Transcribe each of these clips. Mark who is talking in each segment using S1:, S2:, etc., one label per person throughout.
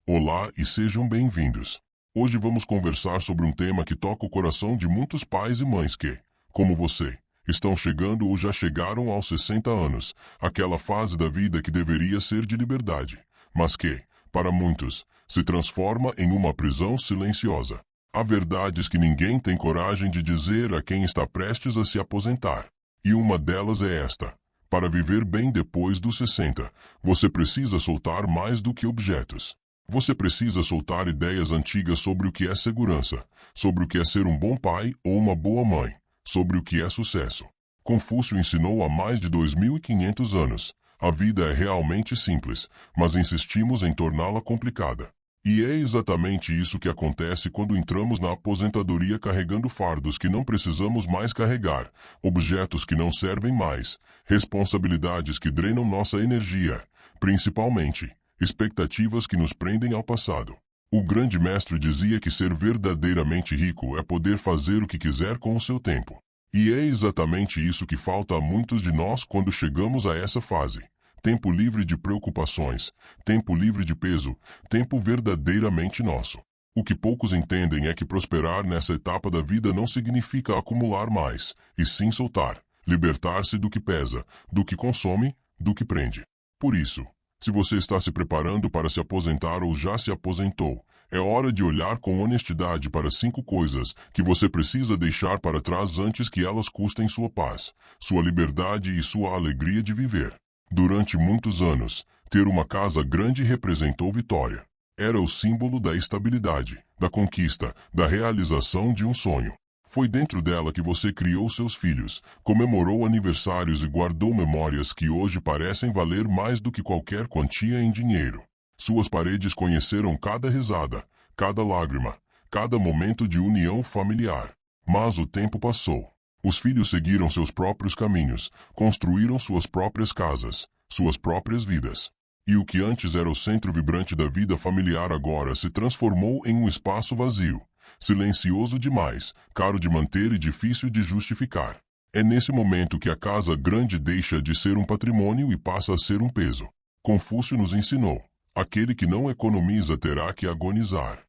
S1: Olá e sejam bem-vindos. Hoje vamos conversar sobre um tema que toca o coração de muitos pais e mães que, como você, estão chegando ou já chegaram aos 60 anos, aquela fase da vida que deveria ser de liberdade, mas que, para muitos, se transforma em uma prisão silenciosa. Há verdades que ninguém tem coragem de dizer a quem está prestes a se aposentar. E uma delas é esta: para viver bem depois dos 60, você precisa soltar mais do que objetos. Você precisa soltar ideias antigas sobre o que é segurança, sobre o que é ser um bom pai ou uma boa mãe, sobre o que é sucesso. Confúcio ensinou há mais de 2.500 anos: a vida é realmente simples, mas insistimos em torná-la complicada. E é exatamente isso que acontece quando entramos na aposentadoria carregando fardos que não precisamos mais carregar, objetos que não servem mais, responsabilidades que drenam nossa energia, principalmente expectativas que nos prendem ao passado. O grande mestre dizia que ser verdadeiramente rico é poder fazer o que quiser com o seu tempo. E é exatamente isso que falta a muitos de nós quando chegamos a essa fase. Tempo livre de preocupações, tempo livre de peso, tempo verdadeiramente nosso. O que poucos entendem é que prosperar nessa etapa da vida não significa acumular mais, e sim soltar, libertar-se do que pesa, do que consome, do que prende. Por isso, se você está se preparando para se aposentar ou já se aposentou, é hora de olhar com honestidade para 5 coisas que você precisa deixar para trás antes que elas custem sua paz, sua liberdade e sua alegria de viver. Durante muitos anos, ter uma casa grande representou vitória. Era o símbolo da estabilidade, da conquista, da realização de um sonho. Foi dentro dela que você criou seus filhos, comemorou aniversários e guardou memórias que hoje parecem valer mais do que qualquer quantia em dinheiro. Suas paredes conheceram cada risada, cada lágrima, cada momento de união familiar. Mas o tempo passou. Os filhos seguiram seus próprios caminhos, construíram suas próprias casas, suas próprias vidas. E o que antes era o centro vibrante da vida familiar agora se transformou em um espaço vazio, silencioso demais, caro de manter e difícil de justificar. É nesse momento que a casa grande deixa de ser um patrimônio e passa a ser um peso. Confúcio nos ensinou: aquele que não economiza terá que agonizar.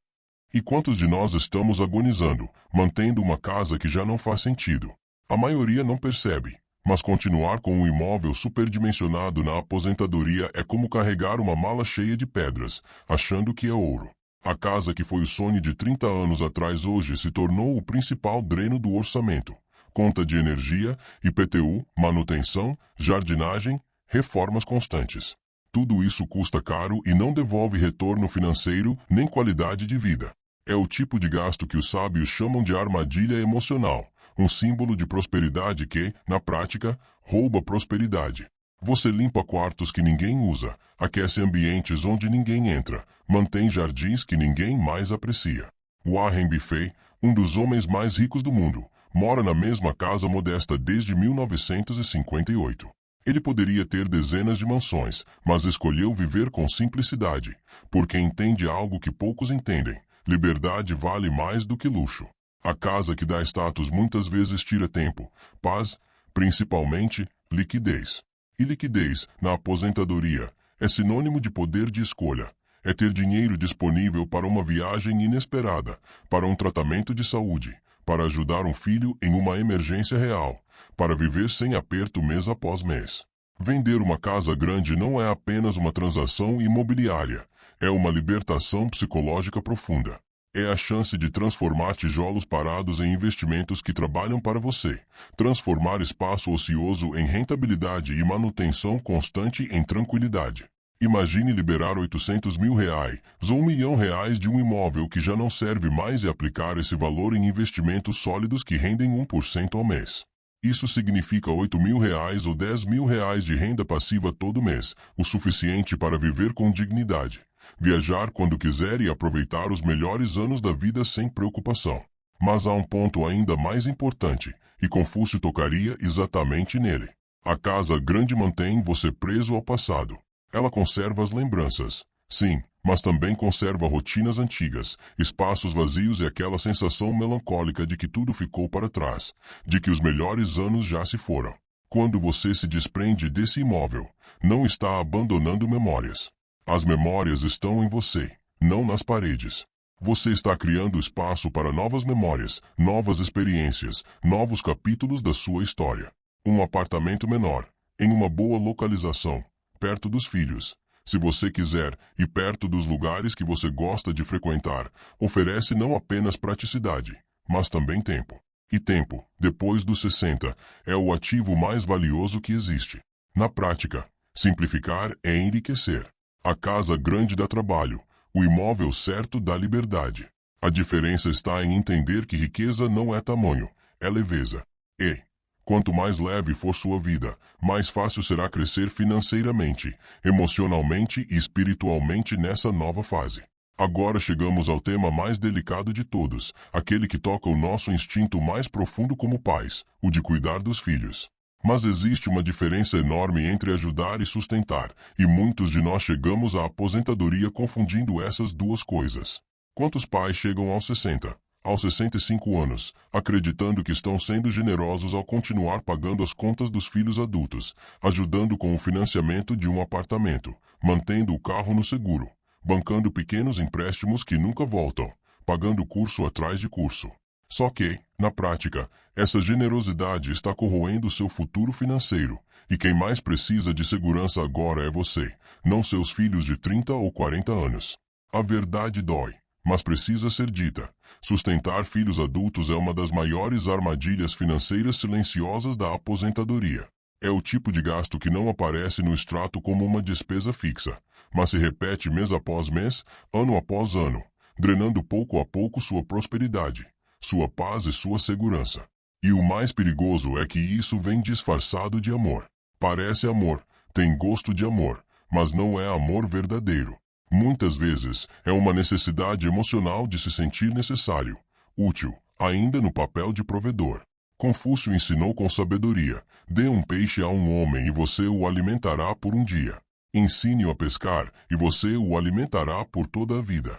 S1: E quantos de nós estamos agonizando, mantendo uma casa que já não faz sentido? A maioria não percebe, mas continuar com um imóvel superdimensionado na aposentadoria é como carregar uma mala cheia de pedras, achando que é ouro. A casa que foi o sonho de 30 anos atrás hoje se tornou o principal dreno do orçamento. Conta de energia, IPTU, manutenção, jardinagem, reformas constantes. Tudo isso custa caro e não devolve retorno financeiro nem qualidade de vida. É o tipo de gasto que os sábios chamam de armadilha emocional, um símbolo de prosperidade que, na prática, rouba prosperidade. Você limpa quartos que ninguém usa, aquece ambientes onde ninguém entra, mantém jardins que ninguém mais aprecia. Warren Buffett, um dos homens mais ricos do mundo, mora na mesma casa modesta desde 1958. Ele poderia ter dezenas de mansões, mas escolheu viver com simplicidade, porque entende algo que poucos entendem: liberdade vale mais do que luxo. A casa que dá status muitas vezes tira tempo, paz, principalmente liquidez. E liquidez, na aposentadoria, é sinônimo de poder de escolha. É ter dinheiro disponível para uma viagem inesperada, para um tratamento de saúde, para ajudar um filho em uma emergência real, para viver sem aperto mês após mês. Vender uma casa grande não é apenas uma transação imobiliária, é uma libertação psicológica profunda. É a chance de transformar tijolos parados em investimentos que trabalham para você, transformar espaço ocioso em rentabilidade e manutenção constante em tranquilidade. Imagine liberar R$800 mil ou R$1 milhão de um imóvel que já não serve mais e aplicar esse valor em investimentos sólidos que rendem 1% ao mês. Isso significa R$8 mil ou R$10 mil de renda passiva todo mês, o suficiente para viver com dignidade, viajar quando quiser e aproveitar os melhores anos da vida sem preocupação. Mas há um ponto ainda mais importante, e Confúcio tocaria exatamente nele. A casa grande mantém você preso ao passado. Ela conserva as lembranças, sim, mas também conserva rotinas antigas, espaços vazios e aquela sensação melancólica de que tudo ficou para trás, de que os melhores anos já se foram. Quando você se desprende desse imóvel, não está abandonando memórias. As memórias estão em você, não nas paredes. Você está criando espaço para novas memórias, novas experiências, novos capítulos da sua história. Um apartamento menor, em uma boa localização, perto dos filhos, se você quiser, e perto dos lugares que você gosta de frequentar, oferece não apenas praticidade, mas também tempo. E tempo, depois dos 60, é o ativo mais valioso que existe. Na prática, simplificar é enriquecer. A casa grande dá trabalho, o imóvel certo dá liberdade. A diferença está em entender que riqueza não é tamanho, é leveza. E, quanto mais leve for sua vida, mais fácil será crescer financeiramente, emocionalmente e espiritualmente nessa nova fase. Agora chegamos ao tema mais delicado de todos, aquele que toca o nosso instinto mais profundo como pais, o de cuidar dos filhos. Mas existe uma diferença enorme entre ajudar e sustentar, e muitos de nós chegamos à aposentadoria confundindo essas duas coisas. Quantos pais chegam aos 60, aos 65 anos, acreditando que estão sendo generosos ao continuar pagando as contas dos filhos adultos, ajudando com o financiamento de um apartamento, mantendo o carro no seguro, bancando pequenos empréstimos que nunca voltam, pagando curso atrás de curso. Só que, na prática, essa generosidade está corroendo seu futuro financeiro, e quem mais precisa de segurança agora é você, não seus filhos de 30 ou 40 anos. A verdade dói, mas precisa ser dita. Sustentar filhos adultos é uma das maiores armadilhas financeiras silenciosas da aposentadoria. É o tipo de gasto que não aparece no extrato como uma despesa fixa, mas se repete mês após mês, ano após ano, drenando pouco a pouco sua prosperidade, sua paz e sua segurança. E o mais perigoso é que isso vem disfarçado de amor. Parece amor, tem gosto de amor, mas não é amor verdadeiro. Muitas vezes, é uma necessidade emocional de se sentir necessário, útil, ainda no papel de provedor. Confúcio ensinou com sabedoria: dê um peixe a um homem e você o alimentará por um dia. Ensine-o a pescar e você o alimentará por toda a vida.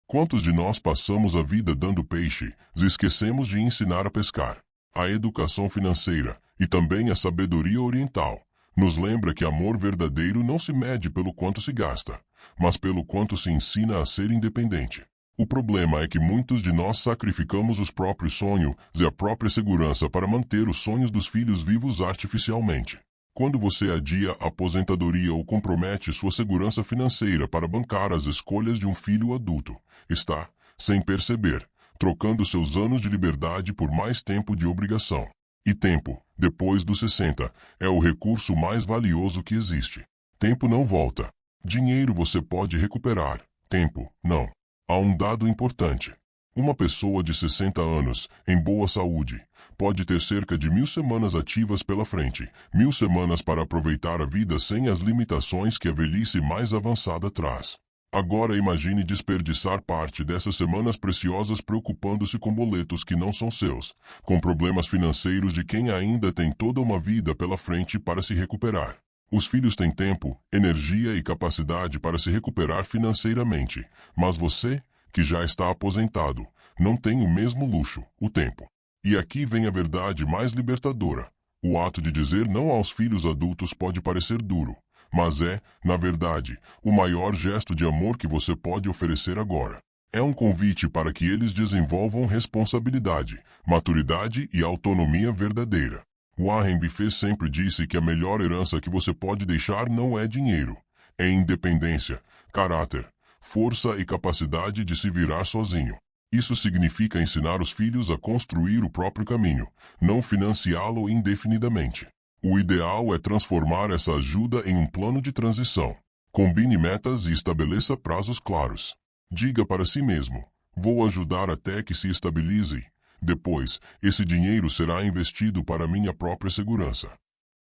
S1: Quantos de nós passamos a vida dando peixe e esquecemos de ensinar a pescar? A educação financeira, e também a sabedoria oriental, nos lembra que amor verdadeiro não se mede pelo quanto se gasta, mas pelo quanto se ensina a ser independente. O problema é que muitos de nós sacrificamos os próprios sonhos e a própria segurança para manter os sonhos dos filhos vivos artificialmente. Quando você adia a aposentadoria ou compromete sua segurança financeira para bancar as escolhas de um filho adulto, está, sem perceber, trocando seus anos de liberdade por mais tempo de obrigação. E tempo, depois dos 60, é o recurso mais valioso que existe. Tempo não volta. Dinheiro você pode recuperar. Tempo, não. Há um dado importante. Uma pessoa de 60 anos, em boa saúde, pode ter cerca de 1000 semanas ativas pela frente, 1000 semanas para aproveitar a vida sem as limitações que a velhice mais avançada traz. Agora imagine desperdiçar parte dessas semanas preciosas preocupando-se com boletos que não são seus, com problemas financeiros de quem ainda tem toda uma vida pela frente para se recuperar. Os filhos têm tempo, energia e capacidade para se recuperar financeiramente, mas você, que já está aposentado, não tem o mesmo luxo, o tempo. E aqui vem a verdade mais libertadora. O ato de dizer não aos filhos adultos pode parecer duro, mas é, na verdade, o maior gesto de amor que você pode oferecer agora. É um convite para que eles desenvolvam responsabilidade, maturidade e autonomia verdadeira. Warren Buffett sempre disse que a melhor herança que você pode deixar não é dinheiro, é independência, caráter, força e capacidade de se virar sozinho. Isso significa ensinar os filhos a construir o próprio caminho, não financiá-lo indefinidamente. O ideal é transformar essa ajuda em um plano de transição. Combine metas e estabeleça prazos claros. Diga para si mesmo: vou ajudar até que se estabilize. Depois, esse dinheiro será investido para minha própria segurança.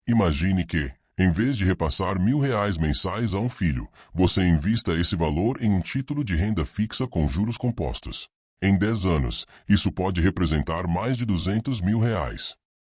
S1: Imagine que, em vez de repassar R$ 1000 mensais a um filho, você invista esse valor em um título de renda fixa com juros compostos. Em 10 anos, isso pode representar mais de R$ 200 mil.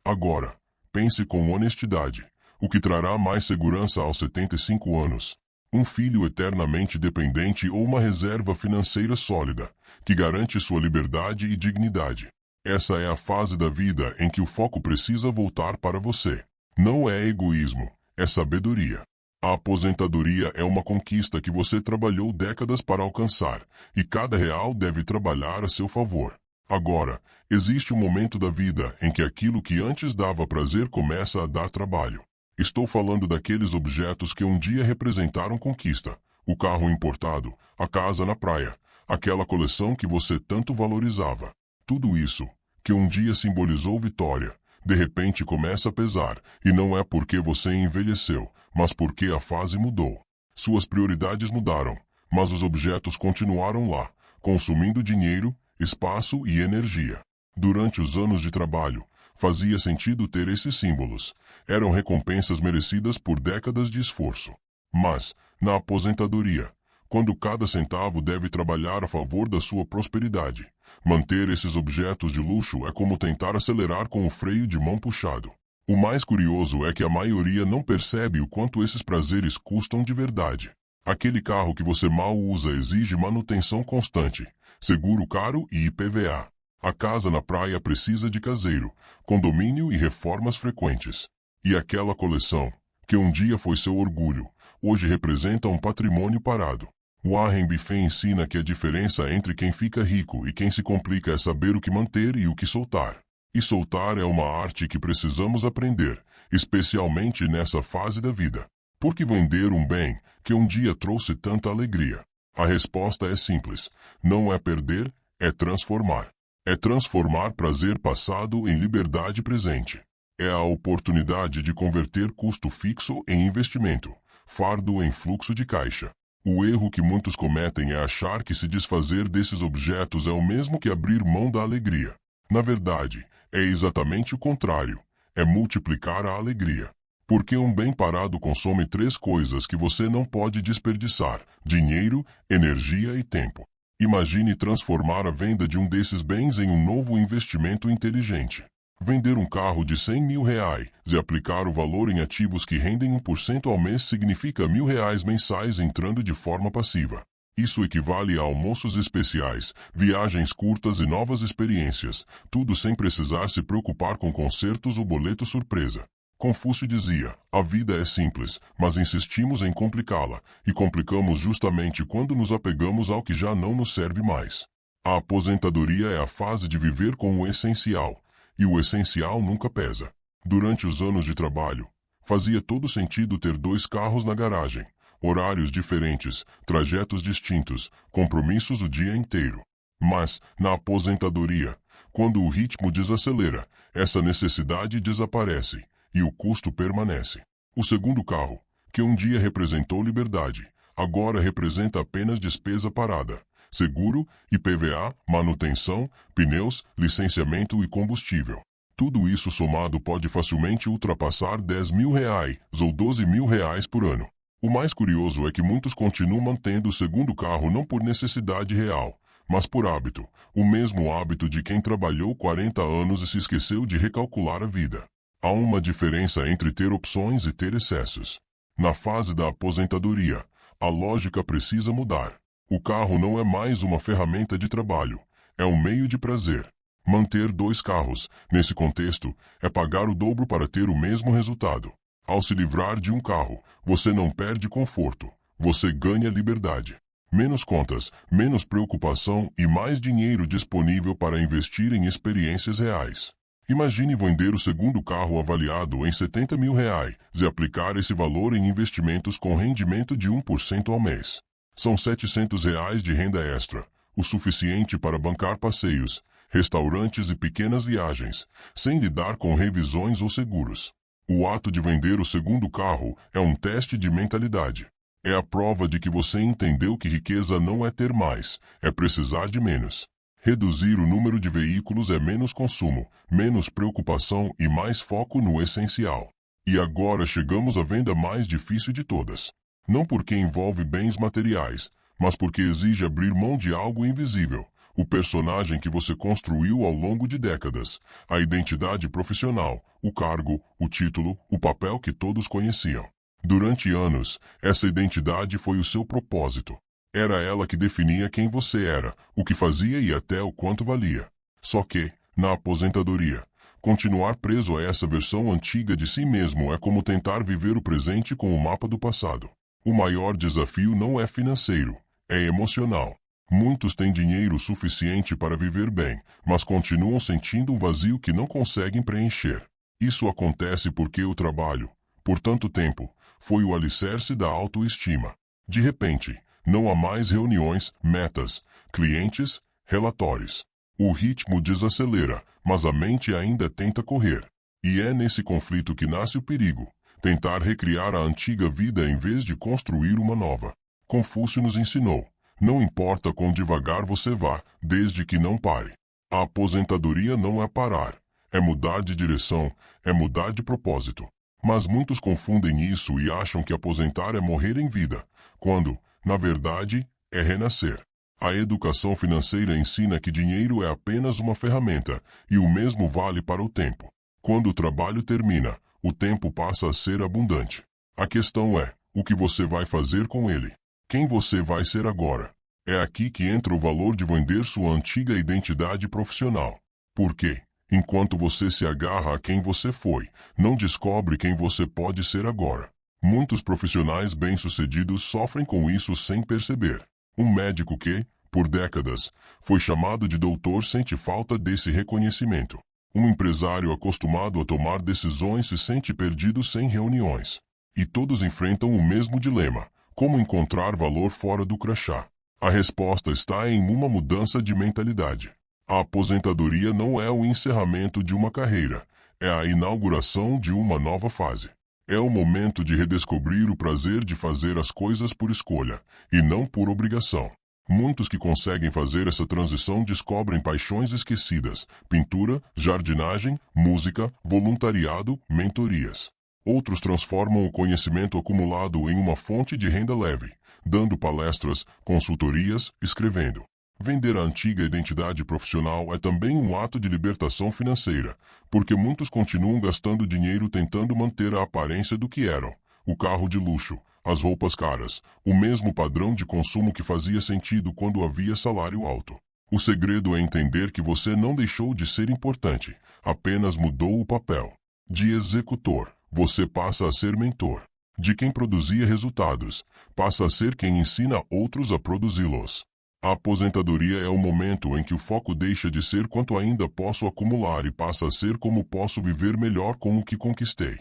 S1: Agora, pense com honestidade: o que trará mais segurança aos 75 anos? Um filho eternamente dependente ou uma reserva financeira sólida, que garante sua liberdade e dignidade? Essa é a fase da vida em que o foco precisa voltar para você. Não é egoísmo, é sabedoria. A aposentadoria é uma conquista que você trabalhou décadas para alcançar, e cada real deve trabalhar a seu favor. Agora, existe um momento da vida em que aquilo que antes dava prazer começa a dar trabalho. Estou falando daqueles objetos que um dia representaram conquista: o carro importado, a casa na praia, aquela coleção que você tanto valorizava. Tudo isso, que um dia simbolizou vitória, de repente começa a pesar, e não é porque você envelheceu, mas porque a fase mudou. Suas prioridades mudaram, mas os objetos continuaram lá, consumindo dinheiro, espaço e energia. Durante os anos de trabalho, fazia sentido ter esses símbolos. Eram recompensas merecidas por décadas de esforço. Mas, na aposentadoria, quando cada centavo deve trabalhar a favor da sua prosperidade, manter esses objetos de luxo é como tentar acelerar com o freio de mão puxado. O mais curioso é que a maioria não percebe o quanto esses prazeres custam de verdade. Aquele carro que você mal usa exige manutenção constante, seguro caro e IPVA. A casa na praia precisa de caseiro, condomínio e reformas frequentes. E aquela coleção, que um dia foi seu orgulho, hoje representa um patrimônio parado. Warren Buffett ensina que a diferença entre quem fica rico e quem se complica é saber o que manter e o que soltar. E soltar é uma arte que precisamos aprender, especialmente nessa fase da vida. Por que vender um bem que um dia trouxe tanta alegria? A resposta é simples: não é perder, é transformar. É transformar prazer passado em liberdade presente. É a oportunidade de converter custo fixo em investimento, fardo em fluxo de caixa. O erro que muitos cometem é achar que se desfazer desses objetos é o mesmo que abrir mão da alegria. Na verdade, é exatamente o contrário. É multiplicar a alegria. Porque um bem parado consome 3 coisas que você não pode desperdiçar: dinheiro, energia e tempo. Imagine transformar a venda de um desses bens em um novo investimento inteligente. Vender um carro de R$ 100.000 e aplicar o valor em ativos que rendem 1% ao mês significa R$ 1.000 mensais entrando de forma passiva. Isso equivale a almoços especiais, viagens curtas e novas experiências, tudo sem precisar se preocupar com concertos ou boleto surpresa. Confúcio dizia: a vida é simples, mas insistimos em complicá-la, e complicamos justamente quando nos apegamos ao que já não nos serve mais. A aposentadoria é a fase de viver com o essencial, e o essencial nunca pesa. Durante os anos de trabalho, fazia todo sentido ter 2 carros na garagem, horários diferentes, trajetos distintos, compromissos o dia inteiro. Mas, na aposentadoria, quando o ritmo desacelera, essa necessidade desaparece, e o custo permanece. O segundo carro, que um dia representou liberdade, agora representa apenas despesa parada. Seguro, IPVA, manutenção, pneus, licenciamento e combustível. Tudo isso somado pode facilmente ultrapassar R$ 10.000 ou R$ 12.000 por ano. O mais curioso é que muitos continuam mantendo o segundo carro não por necessidade real, mas por hábito, o mesmo hábito de quem trabalhou 40 anos e se esqueceu de recalcular a vida. Há uma diferença entre ter opções e ter excessos. Na fase da aposentadoria, a lógica precisa mudar. O carro não é mais uma ferramenta de trabalho, é um meio de prazer. Manter 2 carros, nesse contexto, é pagar o dobro para ter o mesmo resultado. Ao se livrar de um carro, você não perde conforto, você ganha liberdade. Menos contas, menos preocupação e mais dinheiro disponível para investir em experiências reais. Imagine vender o segundo carro avaliado em R$ 70.000 e aplicar esse valor em investimentos com rendimento de 1% ao mês. São R$ 700 de renda extra, o suficiente para bancar passeios, restaurantes e pequenas viagens, sem lidar com revisões ou seguros. O ato de vender o segundo carro é um teste de mentalidade. É a prova de que você entendeu que riqueza não é ter mais, é precisar de menos. Reduzir o número de veículos é menos consumo, menos preocupação e mais foco no essencial. E agora chegamos à venda mais difícil de todas. Não porque envolve bens materiais, mas porque exige abrir mão de algo invisível. O personagem que você construiu ao longo de décadas, a identidade profissional, o cargo, o título, o papel que todos conheciam. Durante anos, essa identidade foi o seu propósito. Era ela que definia quem você era, o que fazia e até o quanto valia. Só que, na aposentadoria, Continuar preso a essa versão antiga de si mesmo é como tentar viver o presente com o mapa do passado. O maior desafio não é financeiro, é emocional. Muitos têm dinheiro suficiente para viver bem, mas continuam sentindo um vazio que não conseguem preencher. Isso acontece porque o trabalho, por tanto tempo, foi o alicerce da autoestima. De repente, não há mais reuniões, metas, clientes, relatórios. O ritmo desacelera, mas a mente ainda tenta correr. E é nesse conflito que nasce o perigo. Tentar recriar a antiga vida em vez de construir uma nova. Confúcio nos ensinou: não importa quão devagar você vá, desde que não pare. A aposentadoria não é parar. É mudar de direção, é mudar de propósito. Mas muitos confundem isso e acham que aposentar é morrer em vida, quando, na verdade, é renascer. A educação financeira ensina que dinheiro é apenas uma ferramenta, e o mesmo vale para o tempo. Quando o trabalho termina, o tempo passa a ser abundante. A questão é, o que você vai fazer com ele? Quem você vai ser agora? É aqui que entra o valor de vender sua antiga identidade profissional. Por quê? Enquanto você se agarra a quem você foi, não descobre quem você pode ser agora. Muitos profissionais bem-sucedidos sofrem com isso sem perceber. Um médico que, por décadas, foi chamado de doutor sente falta desse reconhecimento. Um empresário acostumado a tomar decisões se sente perdido sem reuniões. E todos enfrentam o mesmo dilema: como encontrar valor fora do crachá? A resposta está em uma mudança de mentalidade. A aposentadoria não é o encerramento de uma carreira, é a inauguração de uma nova fase. É o momento de redescobrir o prazer de fazer as coisas por escolha, e não por obrigação. Muitos que conseguem fazer essa transição descobrem paixões esquecidas: pintura, jardinagem, música, voluntariado, mentorias. Outros transformam o conhecimento acumulado em uma fonte de renda leve, dando palestras, consultorias, escrevendo. Vender a antiga identidade profissional é também um ato de libertação financeira, porque muitos continuam gastando dinheiro tentando manter a aparência do que eram: o carro de luxo, as roupas caras, o mesmo padrão de consumo que fazia sentido quando havia salário alto. O segredo é entender que você não deixou de ser importante, apenas mudou o papel. De executor, você passa a ser mentor. De quem produzia resultados, passa a ser quem ensina outros a produzi-los. A aposentadoria é o momento em que o foco deixa de ser quanto ainda posso acumular e passa a ser como posso viver melhor com o que conquistei.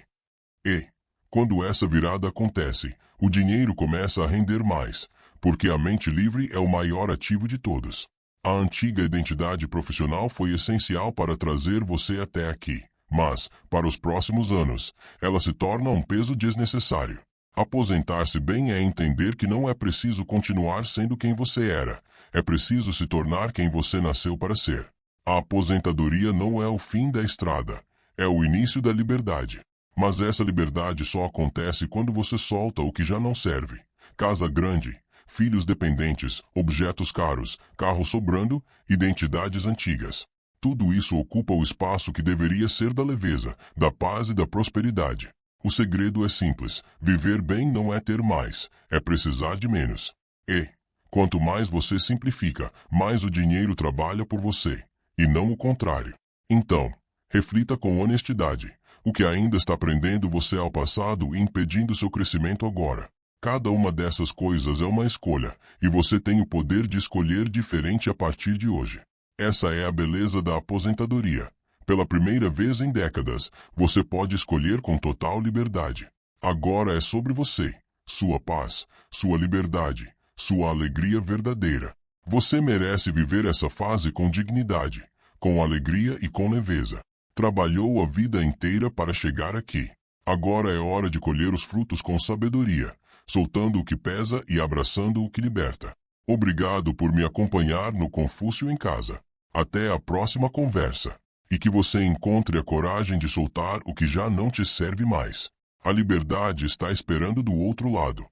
S1: E, quando essa virada acontece, o dinheiro começa a render mais, porque a mente livre é o maior ativo de todos. A antiga identidade profissional foi essencial para trazer você até aqui, mas, para os próximos anos, ela se torna um peso desnecessário. Aposentar-se bem é entender que não é preciso continuar sendo quem você era, é preciso se tornar quem você nasceu para ser. A aposentadoria não é o fim da estrada, é o início da liberdade. Mas essa liberdade só acontece quando você solta o que já não serve. Casa grande, filhos dependentes, objetos caros, carro sobrando, identidades antigas. Tudo isso ocupa o espaço que deveria ser da leveza, da paz e da prosperidade. O segredo é simples: viver bem não é ter mais, é precisar de menos. E, quanto mais você simplifica, mais o dinheiro trabalha por você, e não o contrário. Então, reflita com honestidade: o que ainda está prendendo você ao passado e impedindo seu crescimento agora? Cada uma dessas coisas é uma escolha, e você tem o poder de escolher diferente a partir de hoje. Essa é a beleza da aposentadoria. Pela primeira vez em décadas, você pode escolher com total liberdade. Agora é sobre você, sua paz, sua liberdade, sua alegria verdadeira. Você merece viver essa fase com dignidade, com alegria e com leveza. Trabalhou a vida inteira para chegar aqui. Agora é hora de colher os frutos com sabedoria, soltando o que pesa e abraçando o que liberta. Obrigado por me acompanhar no Confúcio em Casa. Até a próxima conversa. E que você encontre a coragem de soltar o que já não te serve mais. A liberdade está esperando do outro lado.